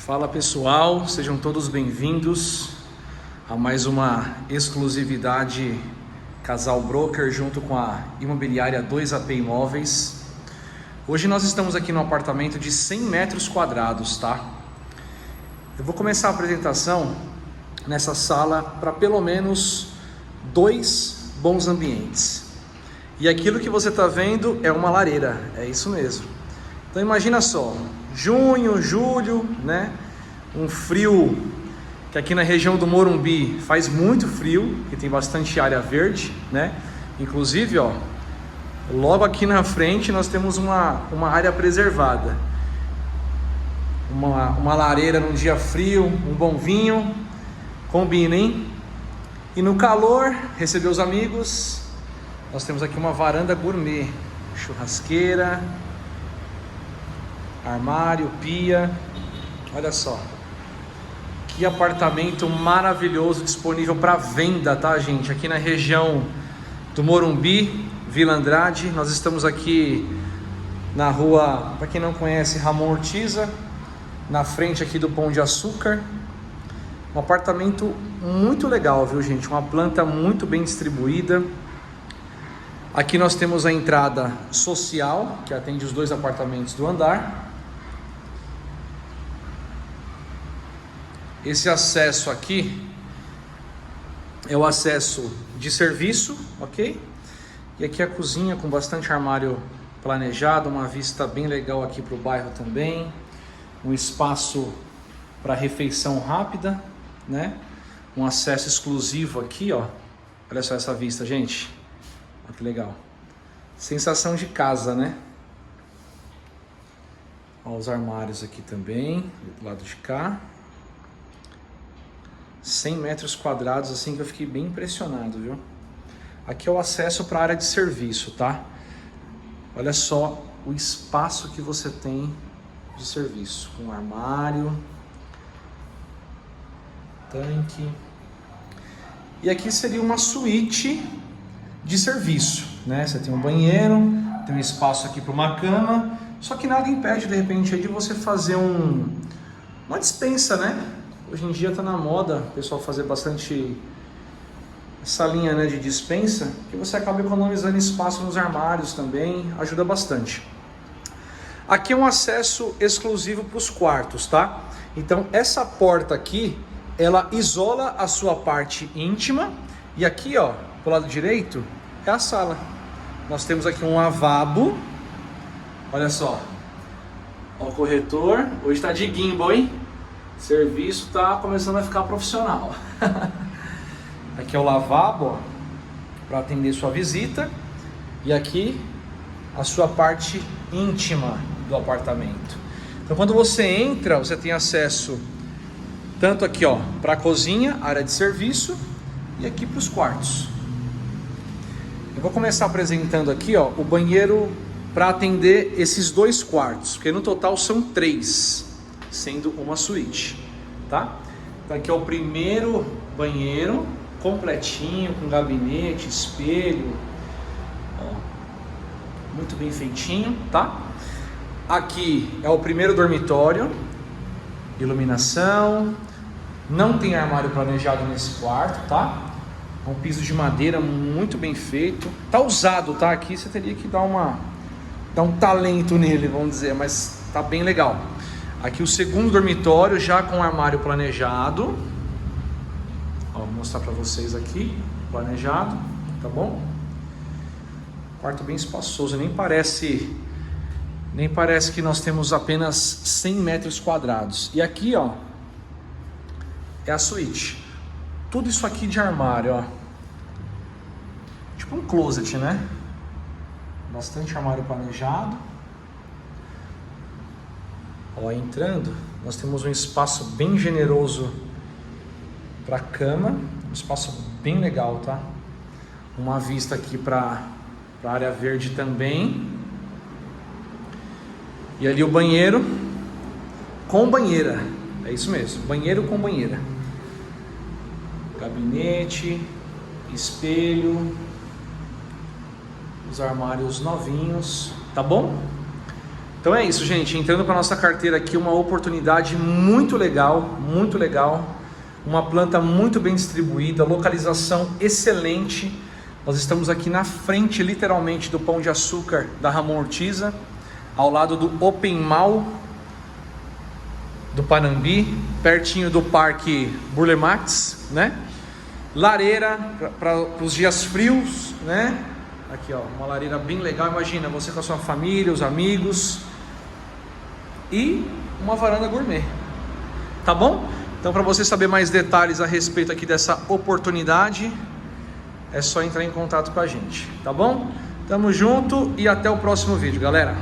Fala pessoal, sejam todos bem-vindos a mais uma exclusividade Casal Broker junto com a imobiliária 2AP Imóveis. Hoje nós estamos aqui no apartamento de 100 metros quadrados, tá? Eu vou começar a apresentação nessa sala para pelo menos 2 bons ambientes. E aquilo que você está vendo é uma lareira, é isso mesmo. Então imagina só, junho, julho, né? Um frio que aqui na região do Morumbi faz muito frio, que tem bastante área verde, né? Inclusive, ó, logo aqui na frente nós temos uma área preservada. Uma lareira num dia frio, um bom vinho, combina, hein? E no calor, receber os amigos, nós temos aqui uma varanda gourmet, churrasqueira, armário, pia. Olha só que apartamento maravilhoso disponível para venda, tá, gente? Aqui na região do Morumbi, Vila Andrade. Nós estamos aqui na rua, para quem não conhece, Ramon Ortiza, na frente aqui do Pão de Açúcar. Um apartamento muito legal, viu, gente? Uma planta muito bem distribuída. Aqui nós temos a entrada social, que atende os 2 apartamentos do andar. Esse acesso aqui é o acesso de serviço, ok? E aqui a cozinha com bastante armário planejado, uma vista bem legal aqui para o bairro também. Um espaço para refeição rápida, né? Um acesso exclusivo aqui, ó. Olha só essa vista, gente. Olha que legal. Sensação de casa, né? Olha os armários aqui também, do lado de cá. 100 metros quadrados, assim, que eu fiquei bem impressionado, viu? Aqui é o acesso para a área de serviço, tá? Olha só o espaço que você tem de serviço, com armário, tanque. E aqui seria uma suíte de serviço, né? Você tem um banheiro, tem um espaço aqui para uma cama, só que nada impede, de repente, aí de você fazer uma despensa, né? Hoje em dia está na moda o pessoal fazer bastante essa linha, né, de despensa, que você acaba economizando espaço nos armários também, ajuda bastante. Aqui é um acesso exclusivo para os quartos, tá? Então essa porta aqui, ela isola a sua parte íntima, e aqui, ó, pro lado direito, é a sala. Nós temos aqui um lavabo, olha só, ó, o corretor, hoje está de gimbal, hein? Serviço tá começando a ficar profissional. Aqui é o lavabo, para atender sua visita. E aqui a sua parte íntima do apartamento. Então quando você entra, você tem acesso tanto aqui, ó, para a cozinha, área de serviço, e aqui para os quartos. Eu vou começar apresentando aqui, ó, o banheiro para atender esses 2 quartos, porque no total são 3. Sendo uma suíte, tá? Então aqui é o primeiro banheiro completinho, com gabinete, espelho, ó, muito bem feitinho, tá? Aqui é o primeiro dormitório, iluminação, não tem armário planejado nesse quarto, tá? É um piso de madeira muito bem feito, tá usado, tá? Aqui você teria que dar um talento nele, vamos dizer, mas tá bem legal. Aqui o segundo dormitório já com armário planejado. Ó, vou mostrar para vocês aqui, planejado, tá bom? Quarto bem espaçoso, nem parece que nós temos apenas 100 metros quadrados. E aqui, ó, é a suíte. Tudo isso aqui de armário, ó. Tipo um closet, né? Bastante armário planejado. Ó, entrando, nós temos um espaço bem generoso para cama, um espaço bem legal, tá? Uma vista aqui para a área verde também. E ali o banheiro com banheira, é isso mesmo, banheiro com banheira. Gabinete, espelho, os armários novinhos, tá bom? Então é isso, gente. Entrando para nossa carteira aqui, uma oportunidade muito legal, muito legal. Uma planta muito bem distribuída, localização excelente. Nós estamos aqui na frente, literalmente, do Pão de Açúcar da Ramon Ortiza, ao lado do Open Mall do Panambi, pertinho do Parque Burle Marx, né? Lareira para os dias frios, né? Aqui, ó, uma lareira bem legal. Imagina você com a sua família, os amigos, e uma varanda gourmet, tá bom? Então, para você saber mais detalhes a respeito aqui dessa oportunidade, é só entrar em contato com a gente, tá bom? Tamo junto e até o próximo vídeo, galera.